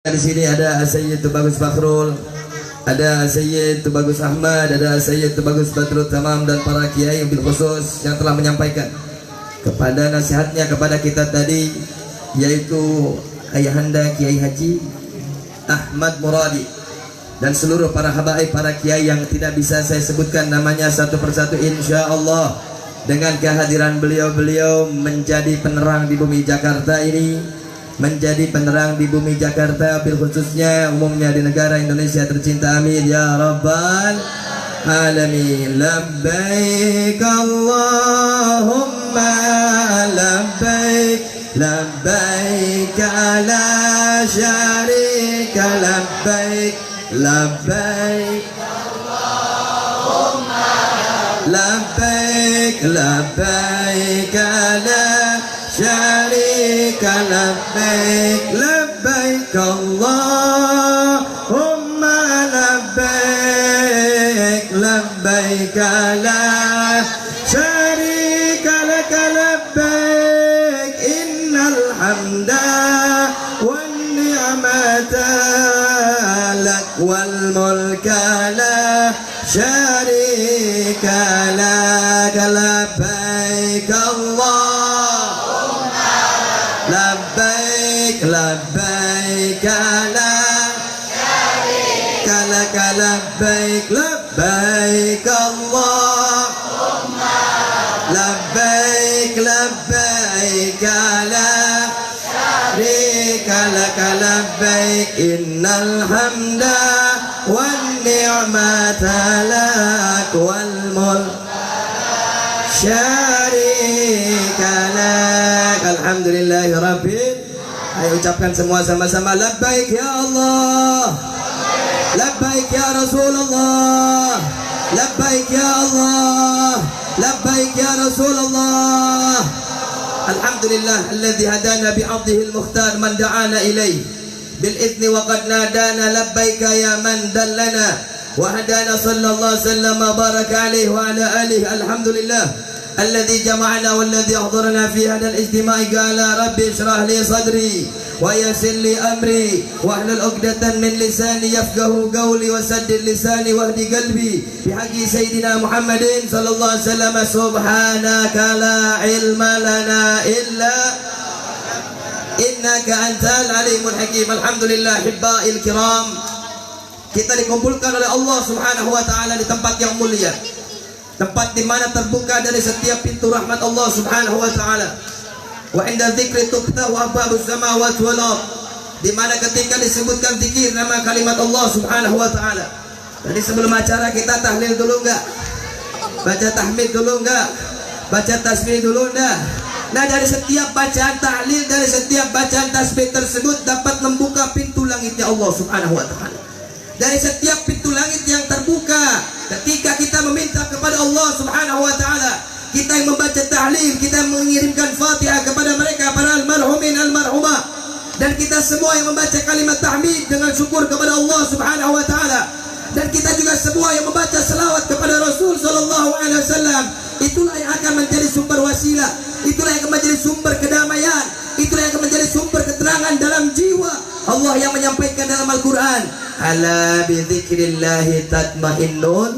Di sini ada Sayyid Tubagus Fakhrul, ada Sayyid Tubagus Ahmad, ada Sayyid Tubagus Badrut Tamam, dan para kiai yang bil khusus yang telah menyampaikan kepada nasihatnya kepada kita tadi, yaitu Ayahanda Kiai Haji Ahmad Muradi dan seluruh para habaib, para kiai yang tidak bisa saya sebutkan namanya satu persatu. Insya Allah dengan kehadiran beliau-beliau menjadi penerang di bumi Jakarta ini, menjadi penerang di bumi Jakarta, bil khususnya umumnya di negara Indonesia tercinta. Amin ya rabbal alamin. Labbaik Allahumma labbaik, labbaik la syarika labbaik, labbaik Allahumma labbaik, labbaik la syarika labbaik, labbaik Allahumma labbaik, labbaik la syarika laka labbaik, innal hamda wan ni'mata lak wal mulka la syarika lak, labbaik Allah labbaik, labbaik la syarika lak labbaik, labbaik Allahumma labbaik, labbaik la syarika lak labbaik, innal hamda wan ni'mata lak wal mulka syarika lak. Alhamdulillahi rabbil. Ayo ucapkan semua sama-sama, labbaik ya Allah, labbaik ya Rasulullah, labbaik ya Allah, labbaik ya Rasulullah. Alhamdulillah alladzi hadana bi'abdihi al-mukhtar man da'ana ilayhi bil idzni wa qad nadana, labbaika ya man dallana wa hadana, sallallahu alaihi wasallam wa baraka alaihi wa ala alihi. Alhamdulillah الذي جمعنا والذي أحضرنا في هذا الاجتماع. قال ربي اشرح لي صدري ويسر لي أمري واحلل عقدة من لساني يفقه قولي وسدد لساني واهدي قلبي بحق سيدنا محمد صلى الله عليه وسلم. سبحانك لا علم لنا إلا إنك أنت العليم الحكيم. Alhamdulillah hibba'il kiram, kita dikumpulkan oleh Allah Subhanahu wa taala di tempat yang mulia, tempat di mana terbuka dari setiap pintu rahmat Allah Subhanahu wa taala. Wa inda dzikri tuftahu abwabus samawati wal ardh, di mana ketika disebutkan zikir nama kalimat Allah Subhanahu wa taala. Jadi sebelum acara kita tahlil dulu enggak? Baca tahmid dulu enggak? Baca tasbih dulu enggak? Nah, dari setiap bacaan tahlil, dari setiap bacaan tasbih tersebut dapat membuka pintu langitnya Allah Subhanahu wa taala. Dari setiap pintu langit yang terbuka ketika kita meminta kepada Allah Subhanahu wa taala, kita yang membaca tahlil, kita mengirimkan Fatihah kepada mereka para almarhumin almarhumah, dan kita semua yang membaca kalimat tahmid dengan syukur kepada Allah Subhanahu wa taala, dan kita juga semua yang membaca selawat kepada Rasul sallallahu alaihi wasallam. Itulah yang akan menjadi sumber wasilah, itulah yang akan menjadi sumber kedamaian, itulah yang akan menjadi sumber keterangan dalam jiwa. Allah yang menyampaikan dalam Al-Quran, ala bi dzikrillahi tatmainnun.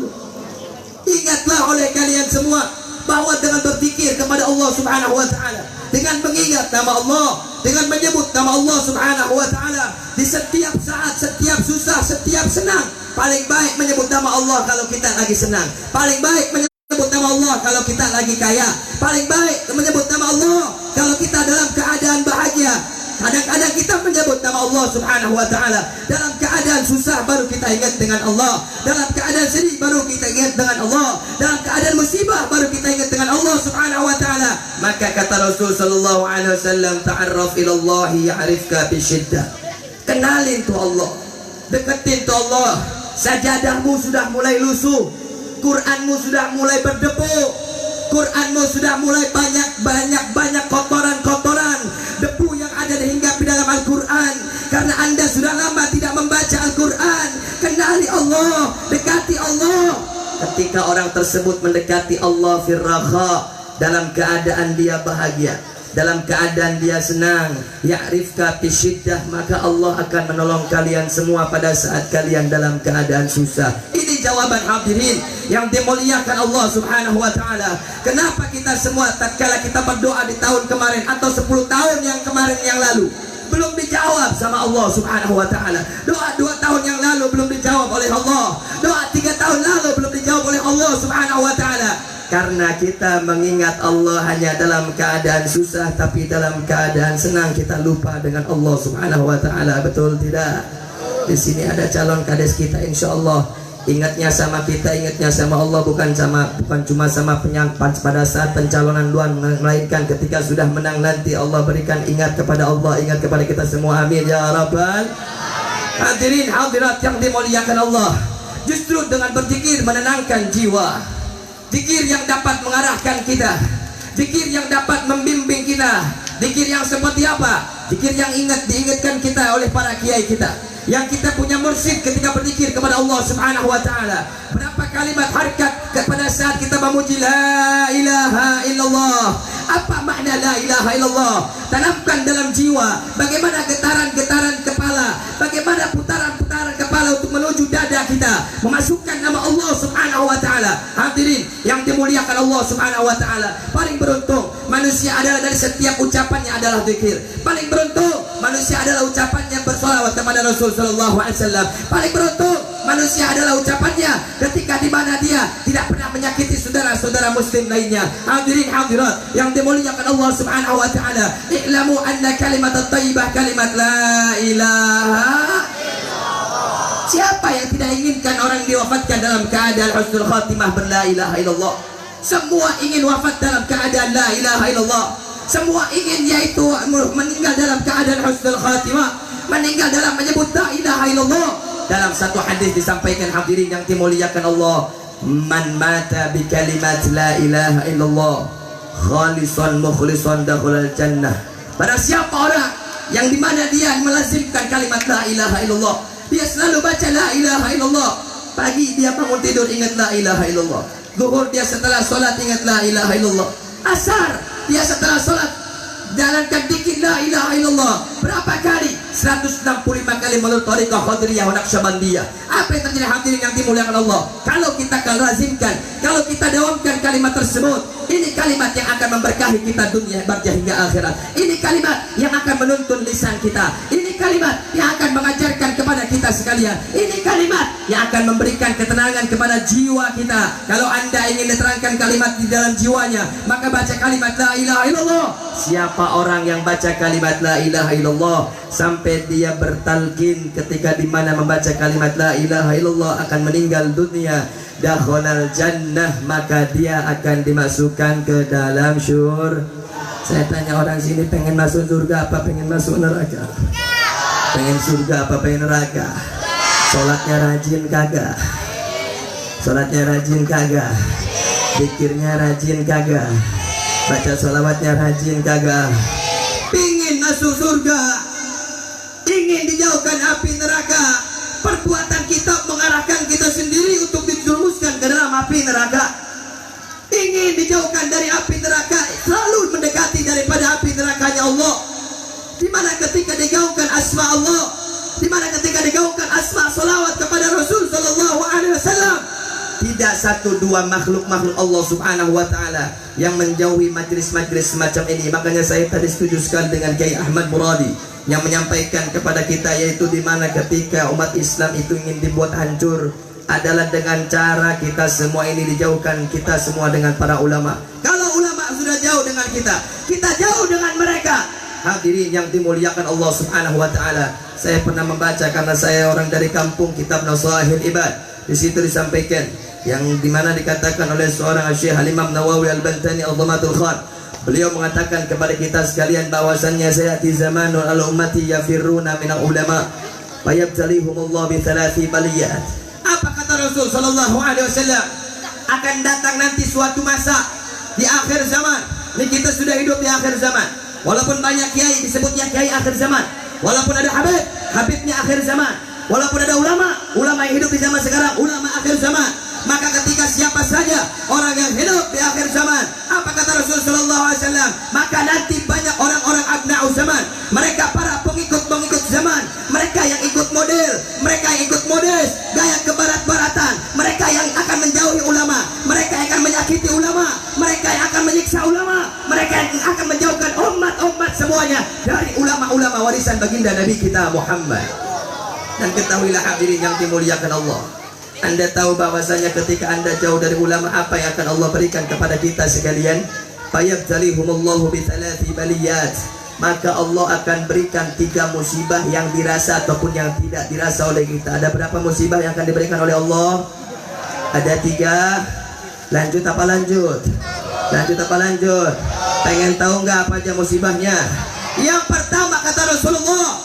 Ingatlah oleh kalian semua bahwa dengan berzikir kepada Allah Subhanahu wa taala, dengan mengingat nama Allah, dengan menyebut nama Allah Subhanahu wa taala di setiap saat, setiap susah, setiap senang. Paling baik menyebut nama Allah kalau kita lagi senang, paling baik menyebut nama Allah kalau kita lagi kaya, paling baik menyebut nama Allah kalau kita dalam keadaan bahagia. Kadang-kadang kita menyebut nama Allah Subhanahu wa taala dalam keadaan susah, baru kita ingat dengan Allah. Dalam keadaan sedih baru kita ingat dengan Allah. Dalam keadaan musibah baru kita ingat dengan Allah Subhanahu wa taala. Maka kata Rasul sallallahu alaihi wasallam, ta'arraf ila Allah ya'rifka bi syiddah. Kenalin tuh Allah, deketin tuh Allah. Sajadahmu sudah mulai lusuh, Quranmu sudah mulai berdebu, Quranmu sudah mulai banyak kotoran-kotoran, debu yang ada hingga di dalam Al-Quran, karena Anda sudah lama tidak membaca Al-Quran. Kenali Allah, dekati Allah. Ketika orang tersebut mendekati Allah firraha, dalam keadaan dia bahagia, dalam keadaan dia senang, ya'rifka fi syiddah, maka Allah akan menolong kalian semua pada saat kalian dalam keadaan susah. Ini jawaban hadirin yang dimuliakan Allah Subhanahu wa taala. Kenapa kita semua tatkala kita berdoa di tahun kemarin atau 10 tahun yang kemarin yang lalu belum dijawab sama Allah Subhanahu wa taala. Doa 2 tahun yang lalu belum dijawab oleh Allah. Doa 3 tahun lalu belum dijawab oleh Allah Subhanahu wa taala. Karena kita mengingat Allah hanya dalam keadaan susah, tapi dalam keadaan senang kita lupa dengan Allah Subhanahu wa taala. Betul tidak? Di sini ada calon kades kita, insyaallah. Ingatnya sama kita, ingatnya sama Allah, bukan cuma sama penyampan pada saat pencalonan doang, melainkan ketika sudah menang nanti Allah berikan ingat kepada Allah, ingat kepada kita semua. Amin ya rabbal hadirin hadirat yang dimuliakan Allah. Justru dengan berzikir menenangkan jiwa, zikir yang dapat mengarahkan kita, zikir yang dapat membimbing kita. Zikir yang seperti apa? Zikir yang diingatkan kita oleh para kiai kita, yang kita punya mursyid ketika berzikir kepada Allah Subhanahu wa taala. Berapa kalimat harkat pada saat kita memuji la ilaha illallah. Apa makna la ilaha illallah? Tanamkan dalam jiwa bagaimana getaran-getaran kepala, bagaimana putaran-putaran kepala untuk menuju dada kita, memasukkan nama Allah Subhanahu wa taala. Hadirin yang dimuliakan Allah Subhanahu wa taala, paling beruntung manusia adalah dari setiap ucapannya adalah zikir. Paling beruntung manusia adalah ucapannya bersolawat kepada Rasul sallallahu alaihi wasallam. Paling beruntung manusia adalah ucapannya ketika di mana dia tidak pernah menyakiti saudara-saudara muslim lainnya. Hadirin hadirat yang dimuliakan Allah Subhanahu wa taala, i'lamu anna kalimat at-thayyibah kalimat la ilaha illallah. Siapa yang tidak inginkan orang diwafatkan dalam keadaan husnul khatimah berla ilaha illallah? Semua ingin wafat dalam keadaan la ilaha illallah. Semua ingin yaitu meninggal dalam keadaan husnul khatimah, meninggal dalam menyebut la ilaha illallah. Dalam satu hadis disampaikan hadirin yang dimuliakan Allah, man mata bi kalimat la ilaha illallah khalisan mukhlisan dakhulal jannah. Pada siapa orang yang dimana dia melazimkan kalimat la ilaha illallah, dia selalu baca la ilaha illallah. Pagi dia bangun tidur ingat la ilaha illallah. Zuhur dia setelah solat ingat la ilaha illallah. Asar dia setelah solat jalankan dikir la ilaha illallah. Berapa kali? 165 kali menurut Thariqah Qadiriyah wa Naqsyabandiyah. Apa yang terjadi hadirin yang dimuliakan Allah? Kalau kita akan lazimkan, kalau kita dawamkan kalimat tersebut, ini kalimat yang akan memberkahi kita dunia barjah hingga akhirat. Ini kalimat yang akan menuntun lisan kita. Ini kalimat yang akan mengajarkan kepada kita sekalian. Ini kalimat yang akan memberikan ketenangan kepada jiwa kita. Kalau Anda ingin diterangkan kalimat di dalam jiwanya, maka baca kalimat la ilaha illallah. Siapa orang yang baca kalimat la ilaha illallah sampai dia bertalqin ketika dimana membaca kalimat la ilaha illallah akan meninggal dunia, dakhalal jannah, maka dia akan dimasukkan ke dalam syurga. Saya tanya orang sini, pengen masuk surga apa pengen masuk neraka? Pengen surga apa pengen neraka? Sholatnya rajin kagak? Sholatnya rajin kagak? Zikirnya rajin kagak? Baca sholawatnya rajin kagak? Pingin masuk surga, ingin dijauhkan api neraka, perbuatan kita mengarahkan kita sendiri untuk dijerumuskan ke dalam api neraka. Ingin dijauhkan dari api neraka, selalu mendekati daripada api nerakanya Allah. Dimana ketika digaungkan asma Allah, dimana ketika digaungkan asma salawat kepada Rasul sallallahu alaihi wasallam, tidak satu dua makhluk Allah Subhanahu wa taala yang menjauhi majlis-majlis semacam ini. Makanya saya tadi setuju sekali dengan Kiai Ahmad Muradi yang menyampaikan kepada kita, yaitu di mana ketika umat Islam itu ingin dibuat hancur adalah dengan cara kita semua ini dijauhkan, kita semua dengan para ulama. Kalau ulama sudah jauh dengan kita jauh dengan mereka. Hadirin yang dimuliakan Allah Subhanahu wa taala, saya pernah membaca karena saya orang dari kampung kitab Nasaihul Ibad. Di situ disampaikan yang dimana dikatakan oleh seorang Syekh Al-Imam Nawawi Al-Bantani Al-Dhamatul Khat. Beliau mengatakan kepada kita sekalian bahwasannya sayati zamanun al-ummati yafirruna minal ulama fayabtalihumullah bi thalathi baliyat. Apa kata Rasul sallallahu alaihi wasallam? Akan datang nanti suatu masa di akhir zaman. Ini kita sudah hidup di akhir zaman. Walaupun banyak kiai disebutnya kiai akhir zaman, walaupun ada habibnya akhir zaman, walaupun ada ulama yang hidup di zaman sekarang, ulama akhir zaman. Maka ketika siapa saja orang yang hidup di akhir zaman, apa kata Rasul sallallahu alaihi wasallam? Maka nanti banyak atba'u zaman, mereka para pengikut zaman, mereka yang ikut model, mereka yang ikut modis, gaya kebarat-baratan, mereka yang akan menjauhi ulama, mereka yang akan menyakiti ulama, mereka yang akan menyiksa ulama, mereka yang akan menjauhkan umat semuanya dari ulama-ulama warisan baginda Nabi kita Muhammad. Dan ketahuilah hadirin yang dimuliakan Allah, Anda tahu bahwasanya ketika Anda jauh dari ulama, apa yang akan Allah berikan kepada kita sekalian? Fayabtalihumullahu bithalathi baliyat, maka Allah akan berikan 3 musibah yang dirasa ataupun yang tidak dirasa oleh kita. Ada berapa musibah yang akan diberikan oleh Allah? Ada 3. Lanjut apa lanjut? Lanjut apa lanjut? Pengen tahu nggak apa aja musibahnya? Yang pertama kata Rasulullah,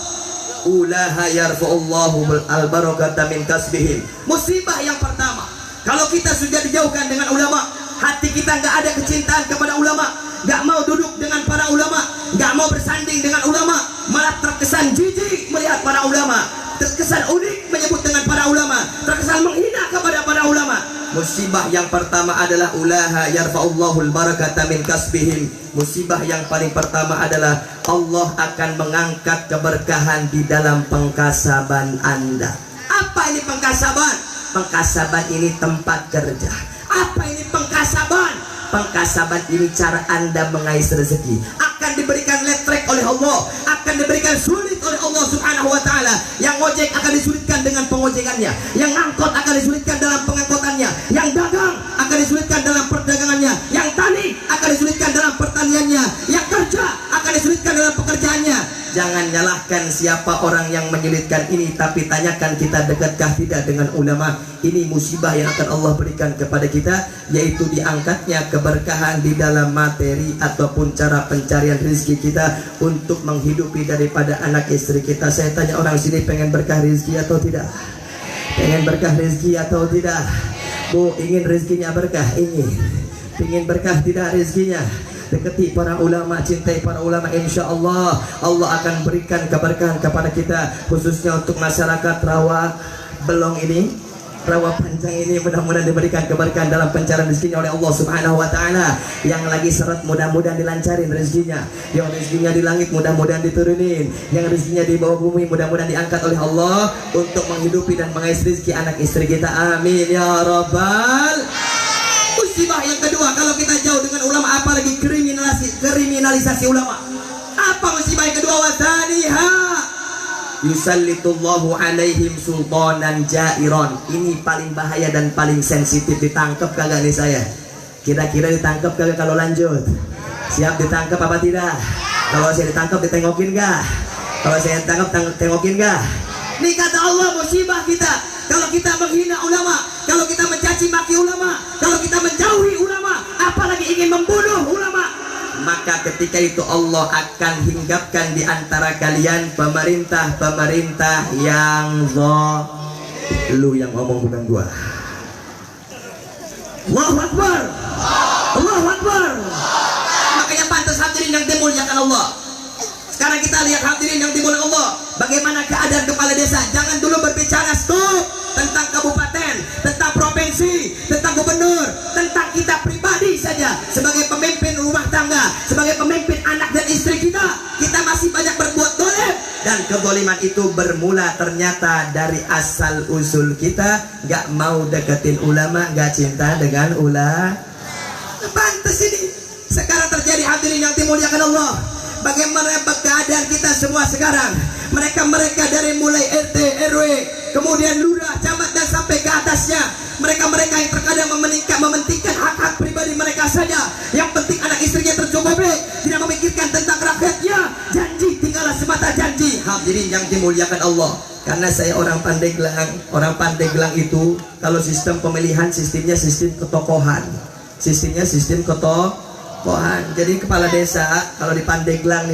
ulaha yarfa'ullahu al-barakata min kasbihim. Musibah yang pertama, kalau kita sudah dijauhkan dengan ulama, hati kita nggak ada kecintaan kepada ulama, nggak mau duduk dengan para ulama, nggak mau bersanding dengan ulama, malah terkesan jijik melihat para ulama, terkesan unik menyebut dengan para ulama, terkesan menghina kepada para ulama. Musibah yang pertama adalah ulaha yarfa'ullahul barakata min kasbihim. Musibah yang paling pertama adalah Allah akan mengangkat keberkahan di dalam pengkasaban Anda. Apa ini pengkasaban? Pengkasaban ini tempat kerja. Apa ini pengkasaban? Pengkasaban ini cara Anda mengais rezeki. Akan diberikan letrek oleh Allah, akan diberikan sulit oleh Allah Subhanahu wa taala. Yang ojek akan disulitkan dengan pengojekannya, yang angkot akan disulitkan dalam pengangkotannya, yang dagang akan disulitkan dalam perdagangannya, yang tani akan disulitkan dalam pertaniannya, yang kerja akan disulitkan dalam pekerjaannya. Jangan nyalahkan siapa orang yang menyulitkan ini, tapi tanyakan kita dekatkah tidak dengan ulama. Ini musibah yang akan Allah berikan kepada kita, yaitu diangkatnya keberkahan di dalam materi ataupun cara pencarian rezeki kita untuk menghidupi daripada anak istri kita. Saya tanya orang sini, pengen berkah rezeki atau tidak? Pengen berkah rezeki atau tidak? Bu, ingin rezekinya berkah? Ingin berkah tidak rezekinya? Dekati para ulama, cintai para ulama, insya Allah Allah akan berikan keberkahan kepada kita, khususnya untuk masyarakat Rawa Belong ini, Rawa Panjang ini. Mudah-mudahan diberikan keberkahan dalam pencarian rezekinya oleh Allah Subhanahu wa taala. Yang lagi seret mudah-mudahan dilancarin rezekinya, yang rezekinya di langit mudah-mudahan diturunin, yang rezekinya di bawah bumi mudah-mudahan diangkat oleh Allah untuk menghidupi dan mengais rezeki anak istri kita. Amin ya rabbal. Musibah yang kedua, kalau kita jauh dengan ulama, apalagi kriminalisasi ulama. Apa musibah yang kedua? Wasaniha yusallitullahu alaihim sultanan jairon. Ini paling bahaya dan paling sensitif. Ditangkap kagak nih saya? Kira-kira ditangkap kagak kalau lanjut? Siap ditangkap apa tidak? Kalau saya ditangkap ditengokin gak? Kalau saya ditangkap tengokin gak? Ini kata Allah musibah kita. Kalau kita menghina ulama, kalau kita mencaci maki ulama, kalau kita menjauhi ulama, apalagi ingin membunuh ulama, maka ketika itu Allah akan hinggapkan di antara kalian pemerintah-pemerintah yang lu yang ngomong bukan gua. Allahu Akbar, Allahu Akbar. Makanya pantas hadirin yang dimuliakan Allah. Sekarang kita lihat hadirin yang dimuliakan Allah, bagaimana keadaan kepala desa. Jangan dulu berbicara stop tentang kabupaten, tentang provinsi, tentang gubernur, tentang kita pribadi saja. Sebagai pemimpin rumah tangga, sebagai pemimpin anak dan istri kita, kita masih banyak berbuat dolim. Dan kezaliman itu bermula ternyata dari asal usul kita gak mau deketin ulama, gak cinta dengan ulama. Pantas ini sekarang terjadi hadirin yang dimuliakan Allah. Bagaimana keadaan kita semua sekarang? Mereka dari mulai RT, RW, kemudian lurah, camat dan sampai ke atasnya. Mereka yang terkadang mementingkan hak-hak pribadi mereka saja. Yang penting anak istrinya tercukupi, tidak memikirkan tentang rakyatnya. Janji tinggallah semata janji. Hadirin yang dimuliakan Allah. Karena saya orang Pandeglang. Orang Pandeglang itu kalau sistem pemilihan sistemnya sistem ketokohan. Sistemnya sistem ketokohan. Jadi kepala desa kalau di Pandeglang,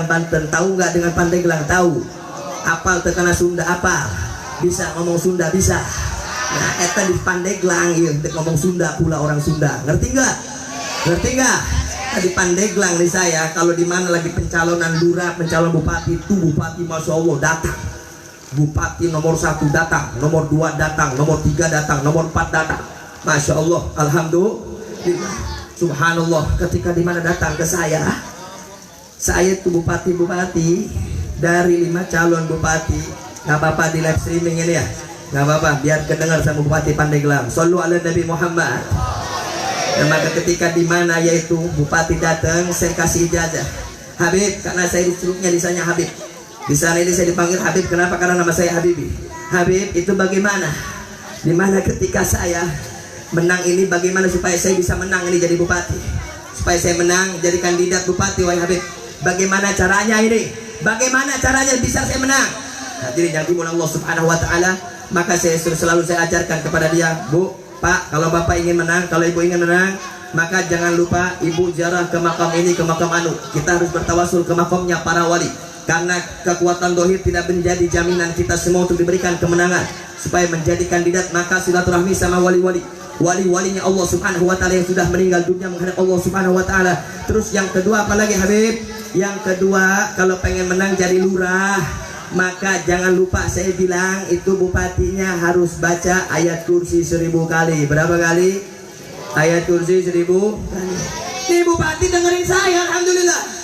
Banten, tahu nggak dengan Pandeglang? Tahu. Apal terkena Sunda apa? Bisa ngomong Sunda bisa. Nah, eta di Pandeglang ya, ngomong Sunda pula orang Sunda. Ngerti nggak? Ngerti nggak? Nah, di Pandeglang nih saya, kalau di mana lagi pencalonan lurah, pencalon bupati, itu bupati masya Allah datang. Bupati nomor 1 datang, nomor 2 datang, nomor 3 datang, nomor 4 datang. Masya Allah, alhamdulillah. Subhanallah, ketika dimana datang ke saya Saya tuh bupati-bupati dari 5 calon bupati. Nggak apa-apa di live streaming ini ya, nggak apa-apa biar kedengar sama Bupati Pandeglang. Shallu ala Nabi Muhammad. Dan maka ketika di mana yaitu bupati datang, saya kasih ijazah Habib, karena saya disuruhnya di sana Habib. Di sana ini saya dipanggil Habib. Kenapa? Karena nama saya Habibi. Habib, itu bagaimana? Dimana ketika saya menang ini, bagaimana supaya saya bisa menang ini jadi bupati? Supaya saya menang jadi kandidat bupati, wahai Habib, bagaimana caranya ini? Bagaimana caranya bisa saya menang? Hadirin yang dimulai Allah Subhanahu wa taala, maka saya selalu saya ajarkan kepada dia, Bu, Pak, kalau Bapak ingin menang, kalau Ibu ingin menang, maka jangan lupa Ibu ziarah ke makam ini, ke makam anu. Kita harus bertawasul ke makamnya para wali. Karena kekuatan dohir tidak menjadi jaminan kita semua untuk diberikan kemenangan. Supaya menjadi kandidat, maka silaturahmi sama wali-wali, wali-walinya Allah Subhanahu wa taala yang sudah meninggal dunia menghadap Allah Subhanahu wa taala. Terus yang kedua apa lagi Habib? Yang kedua, kalau pengen menang jadi lurah, maka jangan lupa saya bilang itu bupatinya harus baca ayat kursi 1000 kali. Berapa kali? Ayat kursi 1000 kali. Nih bupati dengerin saya, alhamdulillah.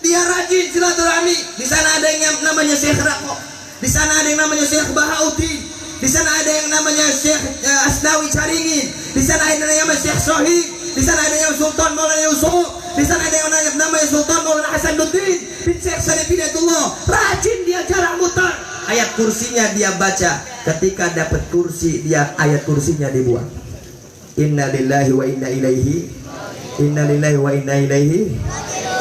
Dia rajin silaturahmi. Di sana ada yang namanya Syekh Rako. Di sana ada yang namanya Syekh Bahauddin. Di sana ada yang namanya Syekh Asnawi Caringin. Di sana ada yang namanya Syekh Sohib. Di sana ada yang Sultan Maulana Yusuf. Di sana ada yang namanya Sultan Maulana Hasanuddin bin Syekh Salim Hidayatullah. Rajin dia jarang mutar. Ayat kursinya dia baca. Ketika dapat kursi, dia ayat kursinya dibuang. Inna lillahi wa inna ilaihi. Inna lillahi wa inna ilaihi.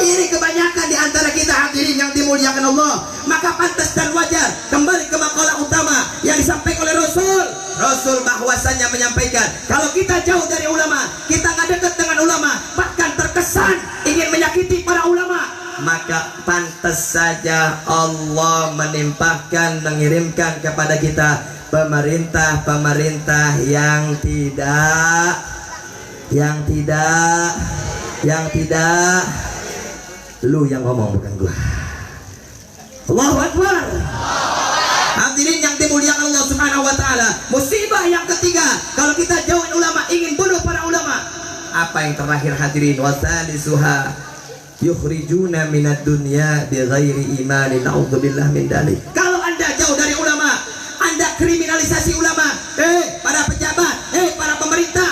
Ini kebanyakan di antara kita hadirin yang dimuliakan Allah. Maka pantas dan wajar kembali ke makalah utama yang disampaikan oleh Rasul bahwasanya menyampaikan, kalau kita jauh dari ulama, kita nggak dekat dengan ulama, bahkan terkesan ingin menyakiti para ulama, maka pantas saja Allah mengirimkan kepada kita pemerintah-pemerintah yang tidak lu yang ngomong bukan gua. Allahu Akbar. Hadirin yang dimuliakan Allah Subhanahu wa taala, musibah yang ketiga kalau kita jauhin ulama, ingin bunuh para ulama. Apa yang terakhir hadirin? Wasalisuha yukhrijuna minad dunya bighairi imanin. Na'udzubillah min dzalik. Kalau Anda jauh dari ulama, Anda kriminalisasi ulama, para pejabat, para pemerintah,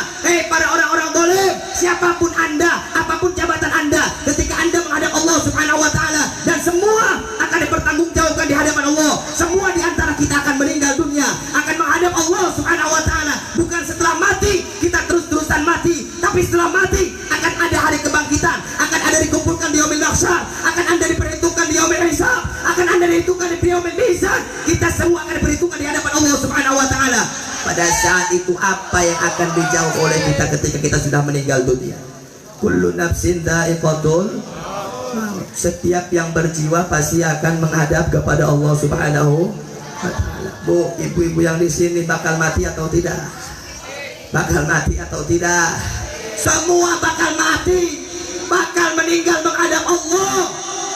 para orang-orang zalim, siapapun Anda, apapun jabatan Anda, ketika Anda menghadap Allah Subhanahu wa taala, dan semua akan dipertanggungjawabkan di hadapan Allah. Semua di antara kita akan meninggal dunia, akan menghadap Allah Subhanahu wa taala. Bukan setelah mati kita terus-terusan mati, tapi setelah mati akan ada hari kebangkitan, akan ada dikumpulkan di yaumil mahsyar, akan Anda diperhitungkan di yaumil hisab, akan Anda diperhitungkan di yaumil mizan. Kita semua akan diperhitungkan di hadapan Allah Subhanahu wa taala. Pada saat itu apa yang akan dijawab oleh kita ketika kita sudah meninggal dunia? Kullu nafsin dha'iqatul maut. Setiap yang berjiwa pasti akan menghadap kepada Allah Subhanahu wa taala. Bu, ibu-ibu yang di sini bakal mati atau tidak? Bakal mati atau tidak? Semua bakal mati, bakal meninggal menghadap Allah.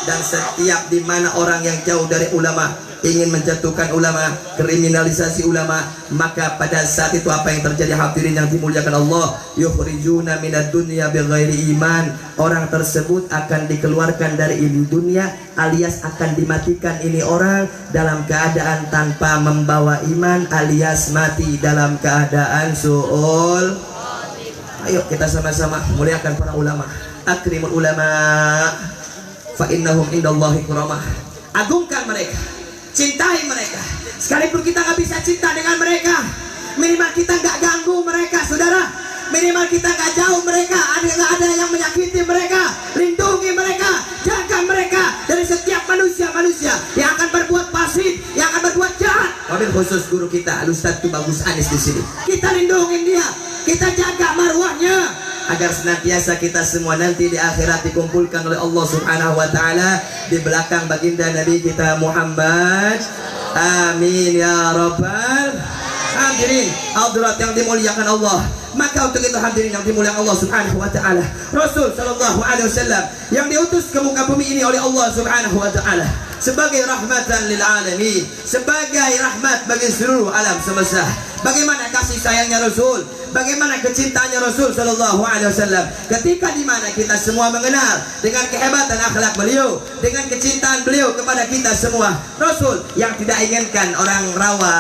Dan setiap di mana orang yang jauh dari ulama ingin menjatuhkan ulama, kriminalisasi ulama, maka pada saat itu apa yang terjadi hadirin yang dimuliakan Allah? Yukhrijuna minad dunya bighairi iman. Orang tersebut akan dikeluarkan dari dunia, alias akan dimatikan ini orang dalam keadaan tanpa membawa iman, alias mati dalam keadaan su'ul. Ayo kita sama-sama muliakan para ulama. Akrimul ulama fa innahum indallahi kuramah. Agungkan mereka, cintai mereka. Sekalipun kita nggak bisa cinta dengan mereka, minimal kita nggak ganggu mereka, saudara. Minimal kita nggak jauh mereka, nggak ada yang menyakiti mereka. Lindungi mereka, jaga mereka dari setiap manusia yang akan berbuat fasik, yang akan berbuat jahat. Wabil khusus guru kita Al-Ustaz Bagus Anis di sini. Kita lindungi dia, kita jaga marwahnya, agar senantiasa kita semua nanti di akhirat dikumpulkan oleh Allah Subhanahu wa taala di belakang baginda Nabi kita Muhammad. Amin ya rabbal hadirin. Hadirat yang dimuliakan Allah. Maka untuk itu hadirin yang dimuliakan Allah Subhanahu wa taala, Rasul sallallahu alaihi wasallam yang diutus ke muka bumi ini oleh Allah Subhanahu wa taala sebagai rahmatan lil alamin, sebagai rahmat bagi seluruh alam semesta. Bagaimana kasih sayangnya Rasul, bagaimana kecintaannya Rasul sallallahu alaihi wasallam, ketika di mana kita semua mengenal dengan kehebatan akhlak beliau, dengan kecintaan beliau kepada kita semua. Rasul yang tidak inginkan orang rawa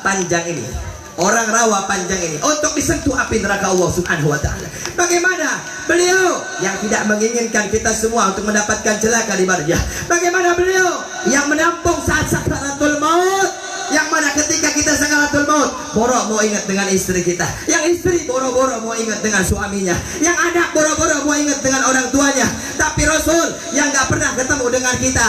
panjang ini, orang rawa panjang ini untuk disentuh api neraka Allah subhanahu wa ta'ala. Bagaimana beliau yang tidak menginginkan kita semua untuk mendapatkan celaka di barzah. Bagaimana beliau yang menampung saat sakaratul maut, yang mana ketika kita sakaratul maut, boro mau ingat dengan istri kita, yang istri boro-boro mau ingat dengan suaminya, yang anak boro-boro mau ingat dengan orang tuanya. Tapi Rasul yang nggak pernah ketemu dengan kita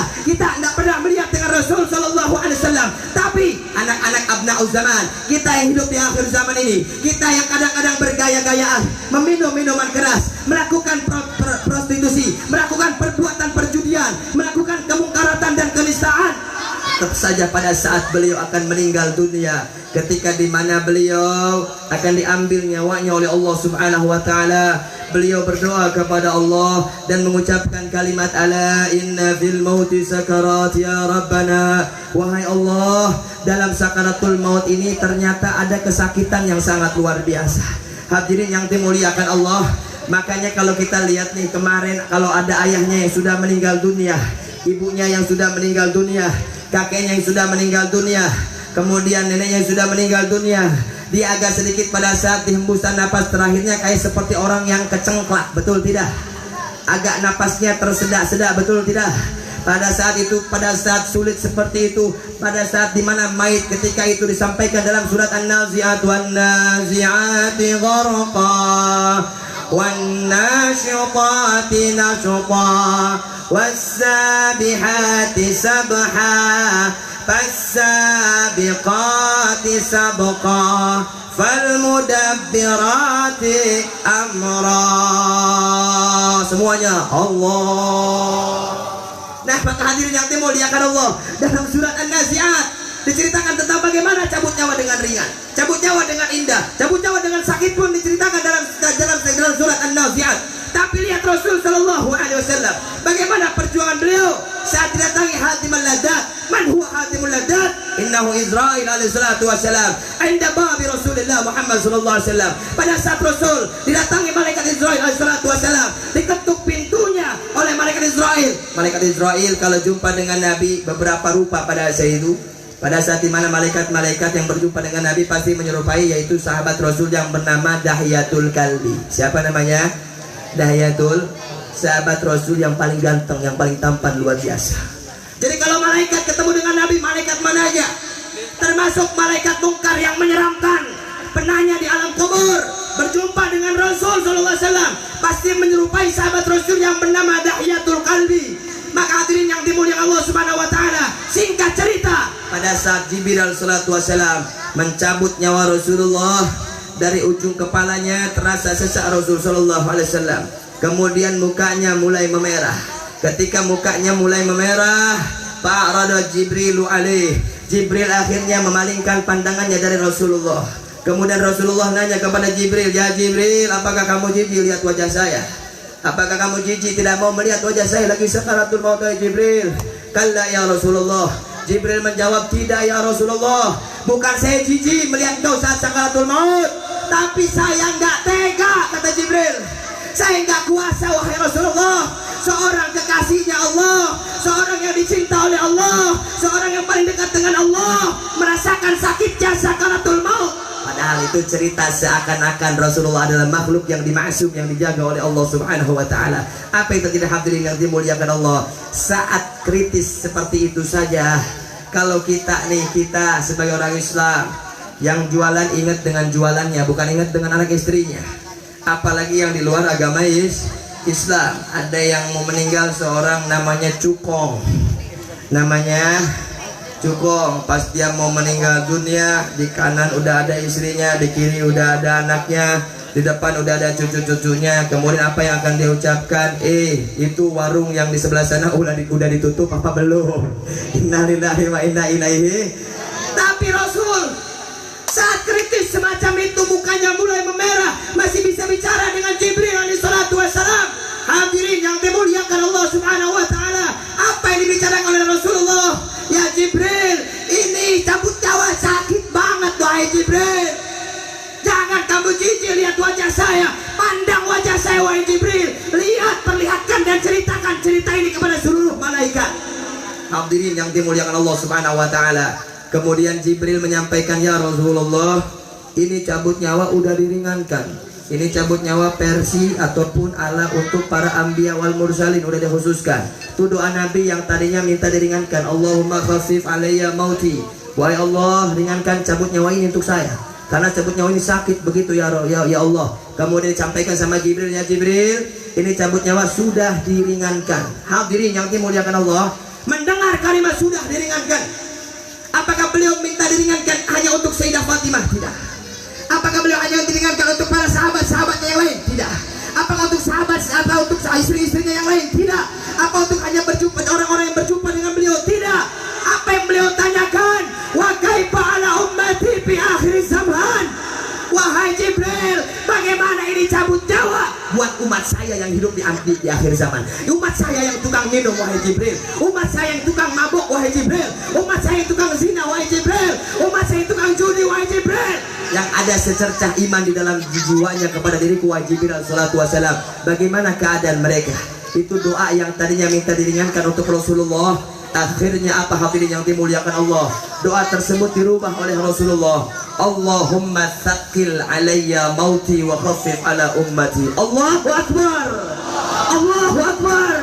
nggak pernah melihat dengan Rasul sallallahu alaihi wasallam. Tapi anak-anak abnauz zaman, kita yang hidup di akhir zaman ini, kita yang kadang-kadang bergaya-gayaan, meminum minuman keras, melakukan prostitusi, melakukan perbuatan perjudian, melakukan kemungkaratan dan kenistaan. Tetap saja pada saat beliau akan meninggal dunia, ketika di mana beliau akan diambil nyawanya oleh Allah subhanahu wa ta'ala, beliau berdoa kepada Allah dan mengucapkan kalimat ala inna fil mauti sakarat ya Rabbana. Wahai Allah, dalam sakaratul maut ini ternyata ada kesakitan yang sangat luar biasa. Hadirin yang dimuliakan Allah, makanya kalau kita lihat nih kemarin, kalau ada ayahnya yang sudah meninggal dunia, ibunya yang sudah meninggal dunia, kakeknya yang sudah meninggal dunia, kemudian neneknya yang sudah meninggal dunia, dia agak sedikit pada saat dihembusan napas terakhirnya kayak seperti orang yang kecengklak, betul tidak? Agak napasnya tersedak-sedak, betul tidak? Pada saat itu, pada saat sulit seperti itu, pada saat dimana mayit ketika itu disampaikan dalam surat An-Nazi'at, wan-nazi'ati gharqa, wan-nasyitati nashta, was-sabihati sabha, fas-sabiqati sabqa, falmudabbirati amra. Semuanya Allah. Nah, maka hadirin yang dimuliakan Allah, dalam surat An-Nazi'at diceritakan tentang bagaimana cabut nyawa dengan ringan, cabut nyawa dengan indah, cabut nyawa dengan sakit pun diceritakan dalam surat An-Nazi'at. Tapi lihat Rasul sallallahu alaihi wasallam, bagaimana perjuangan beliau saat didatangi hatimul ladat. Man huwa hatimul ladat? Innahu Israil alaihi salatu wassalam inda babi Rasulullah Muhammad sallallahu alaihi wasallam. Pada saat Rasul didatangi malaikat Israil alaihi salatu wassalam, diketuk pintunya oleh malaikat Israil. Malaikat Israil kalau jumpa dengan Nabi beberapa rupa pada saat itu. Pada saat dimana malaikat-malaikat yang berjumpa dengan Nabi pasti menyerupai, yaitu sahabat Rasul yang bernama Dahyatul Kalbi. Siapa namanya? Dahyatul, sahabat Rasul yang paling ganteng, yang paling tampan, luar biasa. Jadi kalau malaikat ketemu dengan Nabi, malaikat mana aja, termasuk malaikat mungkar yang menyeramkan, penanya di alam kubur, berjumpa dengan Rasul SAW, pasti menyerupai sahabat Rasul yang bernama Dahyatul Kalbi. Maka hadirin yang dimuliakan Allah Subhanahu wa taala, singkat cerita, pada saat Jibril sallallahu alaihi wasallam mencabut nyawa Rasulullah, dari ujung kepalanya terasa sesak Rasul sallallahu alaihi wasallam. Kemudian mukanya mulai memerah. Ketika mukanya mulai memerah, fa'arada Jibrilu alaih. Jibril akhirnya memalingkan pandangannya dari Rasulullah. Kemudian Rasulullah nanya kepada Jibril, "Ya Jibril, apakah kamu jijik lihat wajah saya? Apakah kamu jijik tidak mau melihat wajah saya lagi sakaratul maut?" Ya Jibril, "Kalla ya Rasulullah." Jibril menjawab, "Tidak ya Rasulullah, bukan saya jijik melihat kau saat sakaratul maut, tapi saya nggak tega," kata Jibril. "Saya nggak kuasa wahai Rasulullah, seorang kekasihnya Allah, seorang yang dicinta oleh Allah, seorang yang paling dekat dengan Allah, merasakan sakitnya sakaratul maut." Padahal itu cerita seakan-akan Rasulullah adalah makhluk yang dimaksum, yang dijaga oleh Allah Subhanahu wa taala. Apa yang terjadi hadirin yang dimuliakan Allah? Saat kritis seperti itu saja, kalau kita sebagai orang Islam yang jualan, ingat dengan jualannya, bukan ingat dengan anak istrinya. Apalagi yang di luar agama Islam. Ada yang mau meninggal seorang namanya Cukong, pas dia mau meninggal dunia, di kanan udah ada istrinya, di kiri udah ada anaknya, di depan udah ada cucu-cucunya. Kemudian apa yang akan dia ucapkan? Itu warung yang di sebelah sana udah ditutup apa belum? Innalillahi wa inna ilaihi. Tapi Rasul saat kritis semacam itu, mukanya mulai memerah, masih bisa bicara dengan Jibril alaihi salatu wassalam. Hadirin yang dimuliakan Allah Subhanahu wa taala, apa yang dibicarakan oleh Rasulullah? saya, pandang wajah saya wahai Jibril, lihat, perlihatkan dan ceritakan cerita ini kepada seluruh malaikat. Hadirin yang dimuliakan Allah Subhanahu wa taala. Kemudian Jibril menyampaikan, ya Rasulullah, ini cabut nyawa udah diringankan. Ini cabut nyawa versi ataupun ala untuk para anbiya wal mursalin udah dikhususkan. Itu doa Nabi yang tadinya minta diringankan. Allahumma khafif alayya mauti. Wahai Allah, ringankan cabut nyawa ini untuk saya. Karena cabut nyawa ini sakit begitu ya Allah. Kemudian disampaikan sama Jibril, ya Jibril, ini cabut nyawa sudah diringankan. Hadirin yang dimuliakan Allah, mendengar kalimat sudah diringankan. Apakah beliau minta diringankan hanya untuk Sayyidah Fatimah? Tidak. Apakah beliau hanya diringankan untuk para sahabat-sahabatnya yang lain? Tidak. Apakah untuk sahabat, apa untuk istri-istrinya yang lain? Tidak. Apa untuk hanya berjumpa orang-orang yang berjumpa dengan beliau? Tidak. Apa yang beliau tanyakan? Wa kaifa ala ummati fi akhir zaman? Wahai Jibril, bagaimana ini cabut nyawa buat umat saya yang hidup di akhir zaman? Umat saya yang tukang minum, wahai Jibril. Umat saya yang tukang mabuk, wahai Jibril. Umat saya yang tukang zina, wahai Jibril. Umat saya yang tukang judi, wahai Jibril. Yang ada secercah iman di dalam jiwanya kepada diriku, wahai Jibril sallallahu alaihi wasallam. Bagaimana keadaan mereka? Itu doa yang tadinya minta diringankan untuk Rasulullah. Akhirnya apa, hadirin yang dimuliakan Allah? Doa tersebut dirubah oleh Rasulullah. Allahumma tsaqil alayya mauti wa khaffif ala ummati. Allahu akbar. Allahu akbar.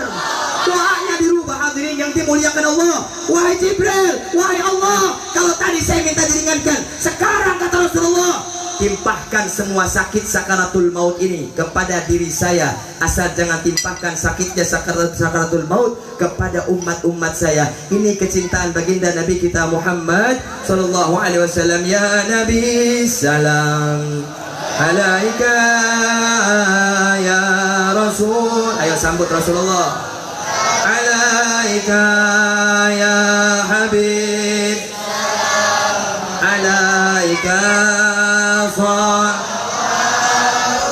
Doanya dirubah, hadirin yang dimuliakan Allah. Wahai Jibril, wahai Allah, kalau tadi saya minta diringankan, sekarang kata Rasulullah, timpahkan semua sakit sakaratul maut ini kepada diri saya, asal jangan timpahkan sakitnya sakaratul maut kepada umat-umat saya. Ini kecintaan baginda Nabi kita Muhammad sallallahu alaihi wasallam. Ya Nabi, salam alaika ya Rasul. Ayo sambut Rasulullah. Alaika ya Habib, alaika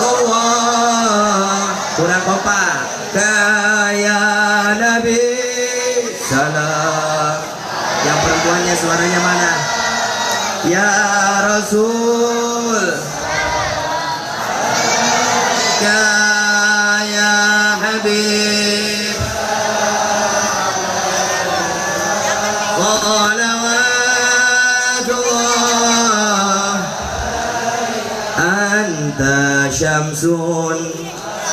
Allah. Kurang kompak. Kaya Nabi salam. Yang perempuannya suaranya mana? Ya Rasul, Kaya Habib, salawatullah. Anta syamsun,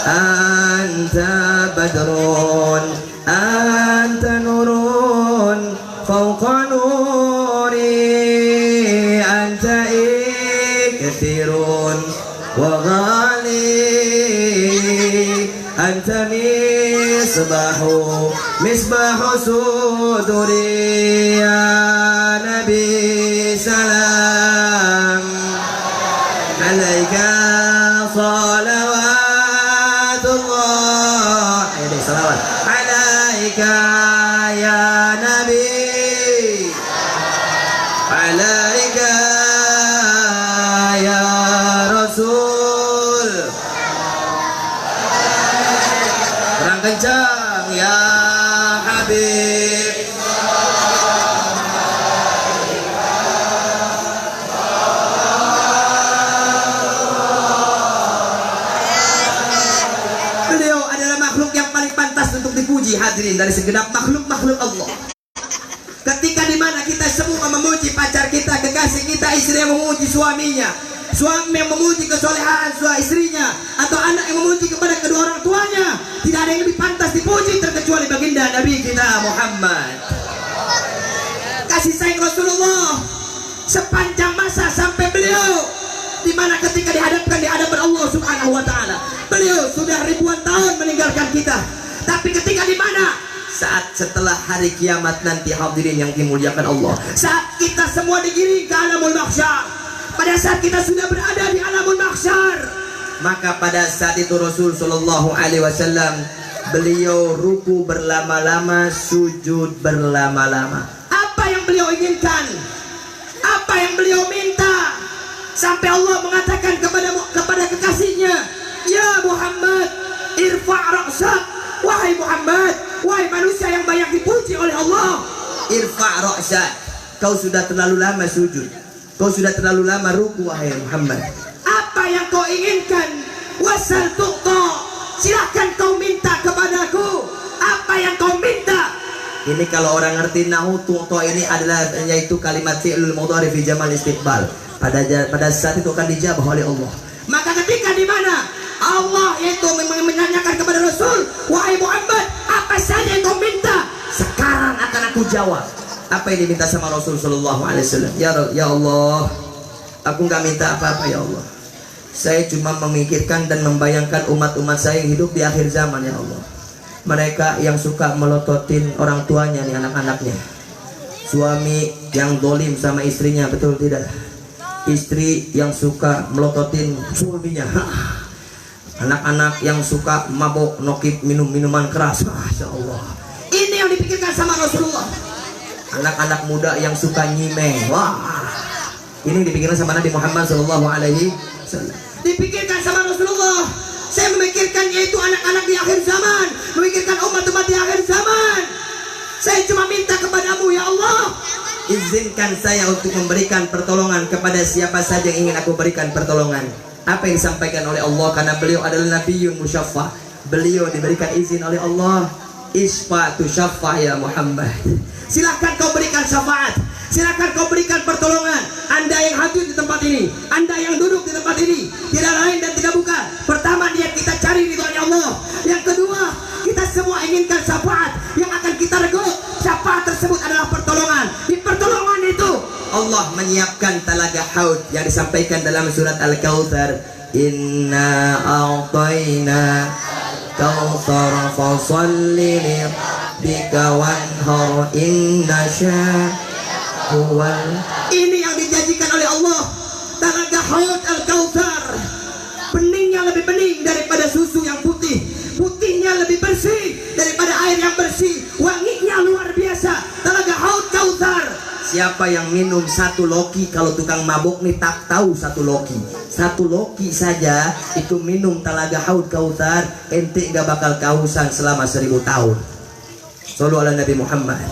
anta badrun, anta nurun fawqa nuri, anta ikthirun wa ghali, anta misbahu suduri. Ya Nabi, salam alaika salawatullah. Ayo deh, salawat alaika ya Nabi, alaika ya Rasul. Kurang kencang. Ya Habib, dipuji, hadirin, dari segenap makhluk-makhluk Allah. Ketika dimana kita semua memuji pacar kita, kekasih kita, istri yang memuji suaminya, suami yang memuji kesolehan istrinya, atau anak yang memuji kepada kedua orang tuanya, tidak ada yang lebih pantas dipuji terkecuali baginda Nabi kita Muhammad. Kasih sayang Rasulullah sepanjang masa sampai beliau dimana ketika dihadapkan di hadapan Allah Subhanahu wa taala, beliau sudah ribuan tahun meninggalkan kita. Tapi ketika di mana? Saat setelah hari kiamat nanti, hadirin yang dimuliakan Allah, saat kita semua digiring ke alamul mahsyar, pada saat kita sudah berada di alamul mahsyar, maka pada saat itu Rasul sallallahu alaihi wasallam beliau ruku berlama-lama, sujud berlama-lama. Apa yang beliau inginkan? Apa yang beliau minta? Sampai Allah mengatakan kepada kekasihnya, ya Muhammad, irfa' ra'sak. Wahai Muhammad, wahai manusia yang banyak dipuji oleh Allah, irfa' ra'sak. Kau sudah terlalu lama sujud, kau sudah terlalu lama ruku, wahai Muhammad. Apa yang kau inginkan? wasal tuqta, silahkan kau minta kepadaku apa yang kau minta. Ini kalau orang ngerti nahu, tuqta ini adalah yaitu kalimat fi'lul mudhari fi jamal istiqbal. Pada saat itu akan dijawab oleh Allah. Maka ketika di mana Allah yaitu menanyakan kepada Rasul, wahai Muhammad, apa saja yang kau minta sekarang akan aku jawab. Apa yang diminta sama Rasul sallallahu alaihi wasallam? Ya Allah, aku nggak minta apa-apa ya Allah. Saya cuma memikirkan dan membayangkan umat-umat saya yang hidup di akhir zaman ya Allah. Mereka yang suka melototin orang tuanya nih, anak-anaknya. Suami yang dolim sama istrinya, betul tidak? Istri yang suka melototin suaminya. Anak-anak yang suka mabok, nokip, minum-minuman keras. Masya Allah. Ini yang dipikirkan sama Rasulullah. Anak-anak muda yang suka nyimeng. Wah, ini dipikirkan sama Nabi Muhammad SAW. Dipikirkan sama Rasulullah. Saya memikirkan yaitu anak-anak di akhir zaman, memikirkan umat-umat di akhir zaman. Saya cuma minta kepadamu ya Allah, izinkan saya untuk memberikan pertolongan kepada siapa saja yang ingin aku berikan pertolongan. Apa yang disampaikan oleh Allah, karena beliau adalah Nabiyyun Musyaffa. Beliau diberikan izin oleh Allah, isfa'tu syaffa ya Muhammad. Silahkan kau berikan syafaat, silahkan kau berikan pertolongan. Anda yang hadir di tempat ini, Anda yang duduk di tempat ini, tidak lain dan tidak bukan. Pertama, niat kita cari ridhonya Allah. Yang kedua, kita semua inginkan syafaat yang akan kita regu. Syafaat tersebut adalah pertolongan. Di pertolongan itu Allah menyiapkan talaga haud yang disampaikan dalam surat Al-Kautsar. Inna a'tayna kautsar fasalli lirabbika wanhar inna syani'akal. Ini yang dijanjikan oleh Allah. Talaga haud Al-Kautsar, beningnya lebih bening daripada susu yang putih, putihnya lebih bersih daripada air yang bersih, wanginya luar biasa. Talaga haud Kautsar. Siapa yang minum satu loki, kalau tukang mabuk nih tak tahu satu loki. Satu loki saja itu minum talaga haud Kautsar, ente gak bakal kehausan selama 1000 tahun. Shallu ala Nabi Muhammad.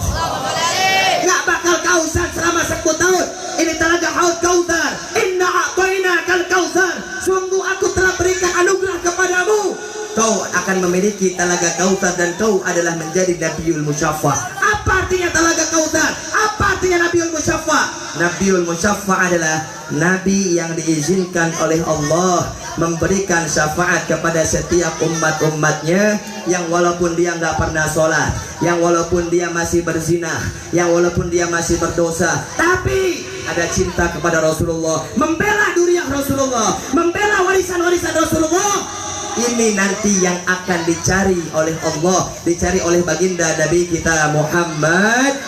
Gak bakal kehausan selama 10 tahun. Ini talaga haud Kautsar. Inna a'tainakal kautsar. Sungguh aku telah berikan anugerah kepadamu. Kau akan memiliki talaga Kautsar dan kau adalah menjadi Nabiul Musyaffa. Apa artinya talaga Kautsar? Apa artinya Nabiul Musyaffa? Nabiul Musyaffa adalah Nabi yang diizinkan oleh Allah memberikan syafaat kepada setiap umat-umatnya, yang walaupun dia nggak pernah sholat, yang walaupun dia masih berzina, yang walaupun dia masih berdosa, tapi ada cinta kepada Rasulullah, membela duriah Rasulullah, membela warisan-warisan Rasulullah. Ini nanti yang akan dicari oleh Allah, dicari oleh baginda Nabi kita Muhammad.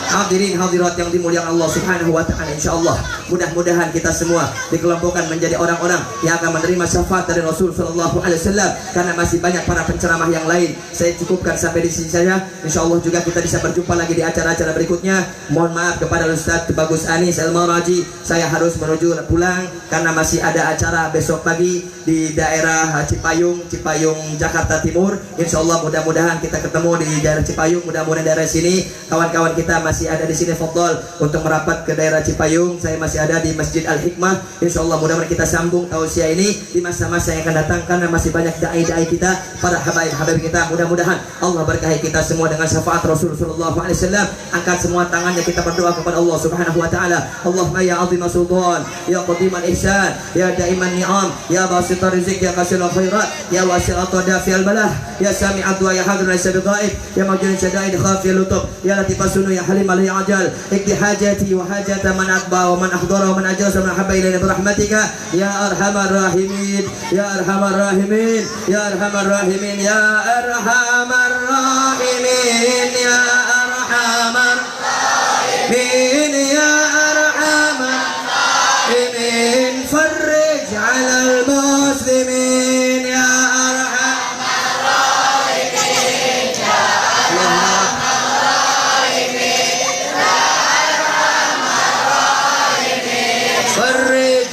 Hadirin hadirat yang dimuliakan Allah Subhanahu wa taala, insyaallah mudah-mudahan kita semua dikelompokkan menjadi orang-orang yang akan menerima syafaat dari Rasul sallallahu alaihi wasallam, karena masih banyak para penceramah yang lain. Saya cukupkan sampai di sini saja. Insyaallah juga kita bisa berjumpa lagi di acara-acara berikutnya. Mohon maaf kepada Ustaz Bagus Anis Al-Maraji, saya harus menuju pulang karena masih ada acara besok pagi di daerah Cipayung Jakarta Timur. Insyaallah mudah-mudahan kita ketemu di daerah Cipayung, mudah-mudahan daerah sini kawan-kawan kita masih ada di sini. Fadhol untuk merapat ke daerah Cipayung, saya masih ada di Masjid Al-Hikmah. Insyaallah mudah-mudahan kita sambung tausiah ini di masa-masa yang akan datang, karena masih banyak dai-dai kita, para habaib-habaib kita. Mudah-mudahan Allah berkahi kita semua dengan syafaat Rasul sallallahu alaihi wasallam. Angkat semua tangannya, kita berdoa kepada Allah Subhanahu wa taala. Allahumma ya azim sultan, ya qadiman ihsan, ya daiman ni'am, ya basitar rizq, ya qasil khairat, ya wasi'at dafi'al balah, ya sami'at wa ya hadir laysa bighaib, ya majid syadaid khafiyal lutuf, ya latifas sunu, ya halim al ajal, ikdi hajati wa hajata man atba wa man ahdara wa man ajaza man habba ilaina birahmatika ya arhamar rahimin, ya arhamar rahimin, ya arhamar rahimin, ya arhamar rahimin, ya arhamar rahimin, ya arhamar rahimin, farrij 'alal muslimin, ya arhamar rahimin, ya فرج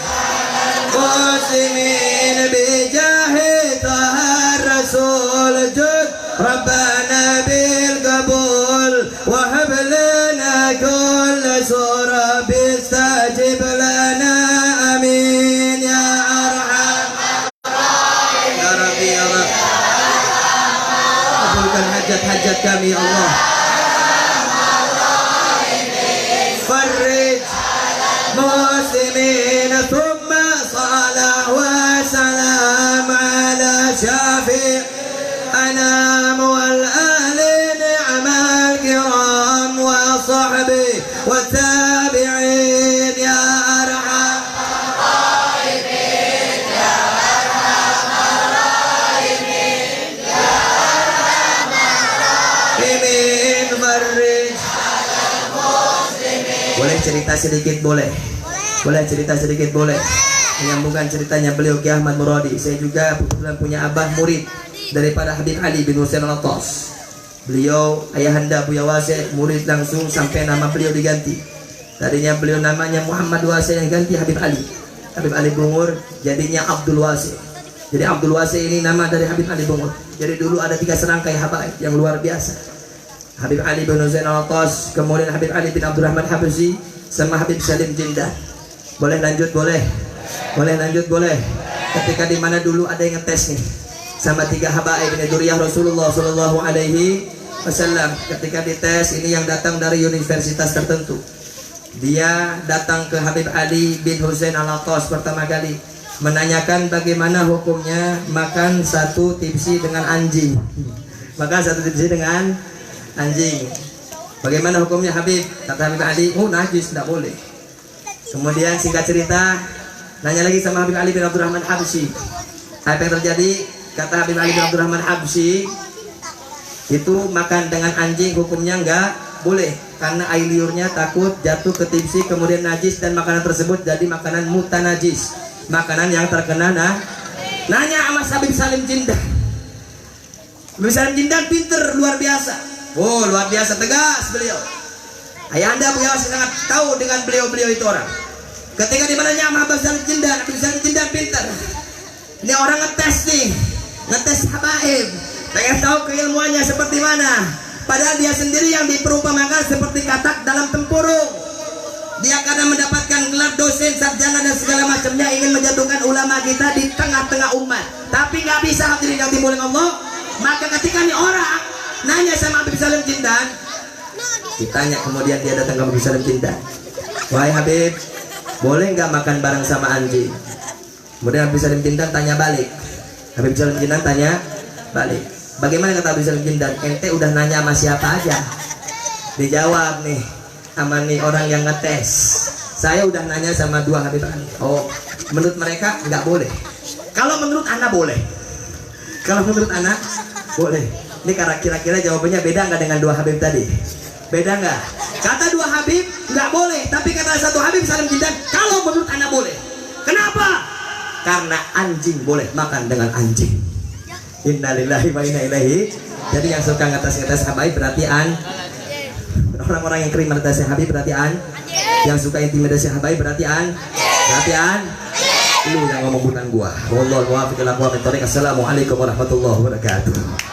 قاسمين بجاه طه الرسول جد ربنا بالقبول وهب لنا كل الراحمين ثم صلاة وسلام على شفيع الأنام والآل نعم الكرام وصحبه والتابعين يا أرحم الراحمين يا أرحم الراحمين يا أرحم الراحمين فرج على المسلمين. Boleh cerita sedikit boleh? Boleh cerita sedikit boleh? Menyambungkan ceritanya beliau Ki Ahmad Muradi. Saya juga kebetulan punya abah murid daripada Habib Ali bin Husain Al-Attas. Beliau ayahanda Buya Wase, murid langsung sampai nama beliau diganti. Tadinya beliau namanya Muhammad Wase, yang ganti Habib Ali. Habib Ali Bungur jadinya Abdul Wase. Jadi Abdul Wase ini nama dari Habib Ali Bungur. Jadi dulu ada 3 serangkai habaib yang luar biasa. Habib Ali bin Husain Al-Attas, kemudian Habib Ali bin Abdurrahman Habsyi, sama Habib Salim Jindan. Boleh lanjut boleh? Boleh lanjut boleh? Ketika di mana dulu ada yang ngetes nih sama 3 habaib ini dzurriyyah Rasulullah Sallallahu Alaihi Wasallam. Ketika dites, ini yang datang dari universitas tertentu. Dia datang ke Habib Ali bin Husain Al-Attas pertama kali, menanyakan bagaimana hukumnya makan 1 tipsi dengan anjing. Makan 1 tipsi dengan anjing. Bagaimana hukumnya Habib? Kata Habib Ali, oh najis, tidak boleh. Kemudian singkat cerita, nanya lagi sama Habib Ali bin Abdurrahman Habsyi. Apa yang terjadi? Kata Habib Ali bin Abdurrahman Habsyi, itu makan dengan anjing hukumnya enggak boleh, karena air liurnya takut jatuh ke tipsi kemudian najis, dan makanan tersebut jadi makanan mutanajis, makanan yang terkena nanya sama Habib Salim Jindan. Habib Salim Jindan pinter luar biasa. Oh luar biasa, tegas beliau. Ayahanda Buya Wase sangat tahu dengan beliau-beliau itu orang. Ketika dimananya sama Habib Salim Jindan, Habib Salim Jindan pinter. Ini orang ngetes nih, ngetes habaib, pengen tahu keilmuannya seperti mana. Padahal dia sendiri yang diperumpamakan seperti katak dalam tempurung. Dia karena mendapatkan gelar dosen, sarjana dan segala macamnya, ingin menjatuhkan ulama kita di tengah-tengah umat. Tapi nggak bisa, hadirin yang dimulai Allah. Maka ketika nih orang nanya sama Habib Salim Jindan, ditanya kemudian dia datang ke Habib Salim Jindan, wahai Habib, boleh nggak makan bareng sama anjing? Kemudian Habib Salim Jindan tanya balik. Habib Salim Jindan tanya balik, bagaimana kata Habib Salim Jindan? Ente udah nanya sama siapa aja? Dijawab nih sama nih orang yang ngetes, saya udah nanya sama 2 Habib Ali. Oh, menurut mereka nggak boleh. Kalau menurut anak boleh. Kalau menurut anak boleh. Ini kira-kira jawabannya beda nggak dengan 2 Habib tadi? Beda nggak? Kata 2 Habib nggak boleh, tapi kata 1 Habib Salim Jindan, kalau menurut anak boleh. Kenapa? Karena anjing boleh makan dengan anjing. Innalillahi wa inna ilaihi. Jadi yang suka ngetes habaib berarti orang-orang yang kering mengetes habib berarti yang suka intimidasi habaib berarti lu yang ngomong bukan gua. Wallahu a'lam bishawab. Assalamualaikum warahmatullahi wabarakatuh.